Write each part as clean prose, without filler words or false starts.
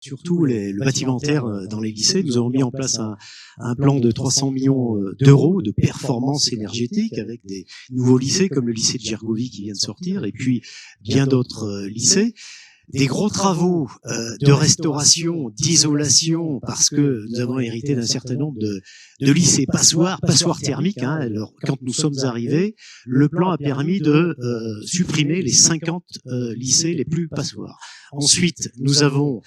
surtout le bâtimentaire dans les lycées. Nous avons mis en place un plan de 300 millions d'euros de performance énergétique avec des nouveaux lycées comme le lycée de Gergovie qui vient de sortir et puis bien d'autres lycées. Des gros travaux de restauration, d'isolation, parce que nous avons hérité d'un certain nombre de lycées passoires thermiques. Alors, quand nous sommes arrivés, le plan a permis de supprimer les 50 lycées les plus passoires. Ensuite, nous avons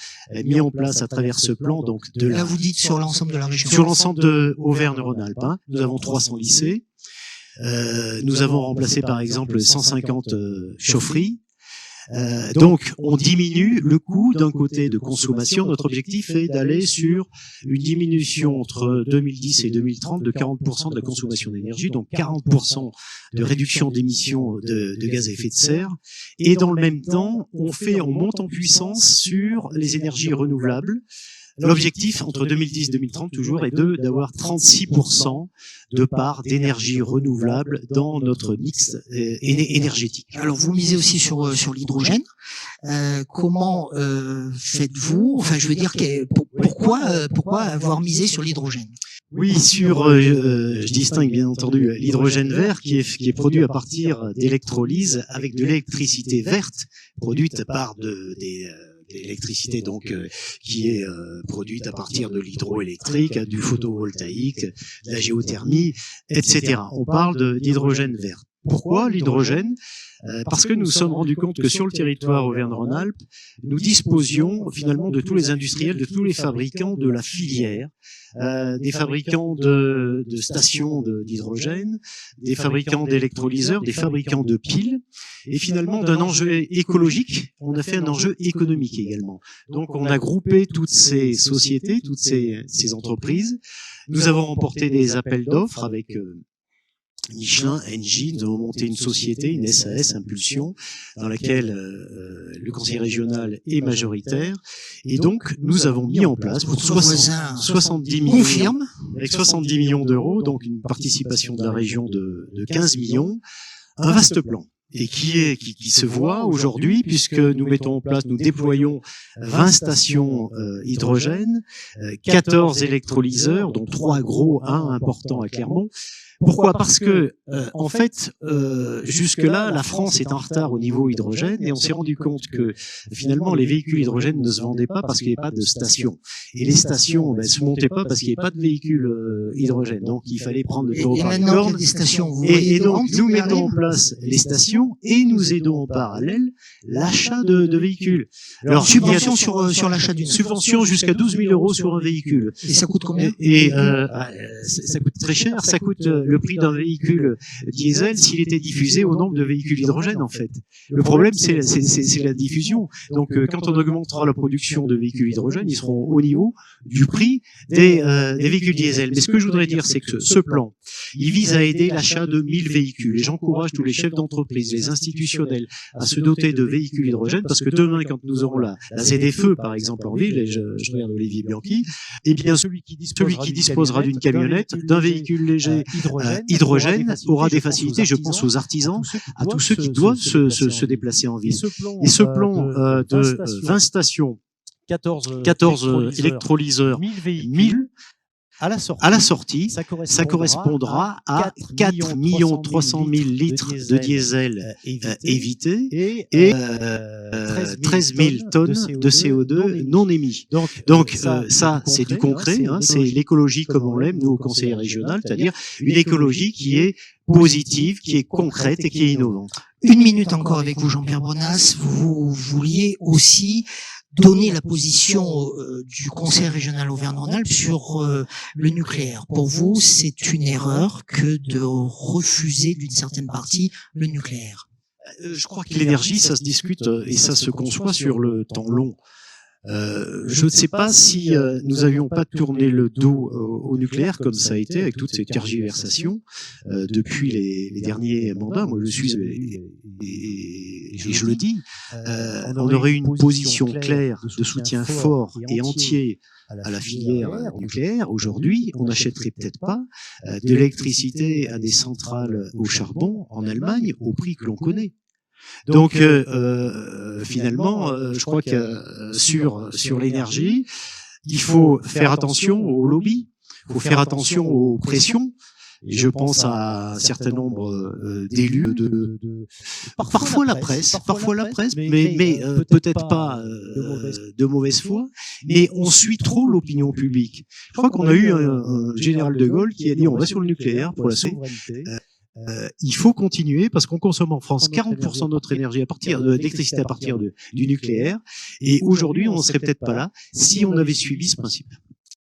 mis en place à travers ce plan, donc là vous dites sur l'ensemble de la région. Sur l'ensemble de Auvergne-Rhône-Alpes, nous avons 300 lycées. Nous avons remplacé par exemple 150 chaufferies. Donc, on diminue le coût d'un côté de consommation. Notre objectif est d'aller sur une diminution entre 2010 et 2030 de 40% de la consommation d'énergie, donc 40% de réduction d'émissions de gaz à effet de serre. Et dans le même temps, on monte en puissance sur les énergies renouvelables. L'objectif, entre 2010 et 2030 toujours, est d'avoir 36% de part d'énergie renouvelable dans notre mix énergétique. Alors, vous misez aussi sur l'hydrogène. Comment faites-vous? Enfin, je veux dire, pourquoi avoir misé sur l'hydrogène? Oui, je distingue bien entendu l'hydrogène vert qui est produit à partir d'électrolyse avec de l'électricité verte produite par l'électricité donc qui est produite à partir de l'hydroélectrique, du photovoltaïque, de la géothermie, etc. On parle d'hydrogène vert. Pourquoi l'hydrogène? Parce que nous nous sommes rendus compte que sur le territoire Auvergne-Rhône-Alpes, nous disposions finalement de tous les industriels, de tous les fabricants de la filière, des fabricants de stations d'hydrogène, des fabricants d'électrolyseurs, des fabricants de piles, et finalement d'un enjeu écologique, on a fait un enjeu économique également. Donc on a groupé toutes ces sociétés, toutes ces entreprises. Nous avons remporté des appels d'offres avec Michelin, Engie. Nous avons monté une société, une SAS, Impulsion, dans laquelle le conseil régional est majoritaire. Et donc, nous avons mis en place pour 70 millions, avec 70 millions d'euros, donc une participation de la région de 15 millions, un vaste plan. Et qui se voit aujourd'hui, puisque nous mettons en place, nous déployons 20 stations hydrogène, 14 électrolyseurs, dont 3 gros, un important à Clermont. Pourquoi? Parce que, en fait, jusque-là, la France est en retard au niveau hydrogène et on s'est rendu compte que, finalement, les véhicules hydrogène ne se vendaient pas parce qu'il n'y avait pas de stations. Et les stations, ne se montaient pas parce qu'il n'y avait pas de véhicules hydrogène. Donc, il fallait prendre le taureau par les cornes. Et donc, nous mettons en place les stations et nous aidons en parallèle l'achat de véhicules. Alors, subvention sur l'achat d'une. Subvention jusqu'à 12 000 euros sur un véhicule. Et ça coûte combien? Ça coûte très cher. Ça coûte le prix d'un véhicule diesel s'il était diffusé au nombre de véhicules hydrogène, en fait. Le problème, c'est la diffusion. Donc, quand on augmentera la production de véhicules hydrogène, ils seront au niveau du prix des véhicules diesel. Mais ce que je voudrais dire, c'est que ce plan, il vise à aider l'achat de 1000 véhicules. Et j'encourage tous les chefs d'entreprise, les institutionnels, à se doter de véhicules hydrogène, parce que demain, quand nous aurons la ZFE, par exemple, en ville, et je regarde Olivier Bianchi, eh bien, celui qui disposera d'une camionnette, d'un véhicule léger, hydrogène aura des facilités, je pense aux artisans, à tous ceux qui doivent se déplacer en ville. Et ce plan de 20 stations, 14 électrolyseurs, 1000 à la sortie, ça correspondra à 4 300 000 litres de diesel évités et 13 000 tonnes de CO2 non émis. Donc ça, c'est du concret, c'est l'écologie comme on l'aime, nous, au conseil régional, c'est-à-dire une écologie qui est positive, qui est concrète et qui est innovante. Une minute encore avec vous, Jean-Pierre Bonas. Vous vouliez aussi donner la position du conseil régional Auvergne-Rhône-Alpes sur le nucléaire. Pour vous, c'est une erreur que de refuser d'une certaine partie le nucléaire. Je crois que l'énergie, ça se discute et ça se conçoit sur le temps long. Je ne sais pas si nous n'avions pas tourné le dos au nucléaire comme ça a été avec toutes ces tergiversations depuis les derniers mandats. Moi, je suis et je le dis, on aurait eu une position claire de soutien fort et entier à la filière nucléaire. Aujourd'hui, on n'achèterait peut-être pas de l'électricité à des centrales au charbon en Allemagne au prix que l'on connaît. Donc finalement, je crois que sur l'énergie, il faut faire attention aux lobbies, il faut faire attention aux pressions. Et je pense à un certain nombre d'élus, parfois la presse, mais peut-être pas de mauvaise foi, mais on suit trop l'opinion publique. Je crois qu'on a eu un général de Gaulle qui a dit on va sur le nucléaire pour la souveraineté. Il faut continuer parce qu'on consomme en France 40% de notre énergie d'électricité à partir du nucléaire. Et aujourd'hui, on ne serait peut-être pas là si on avait suivi ce principe.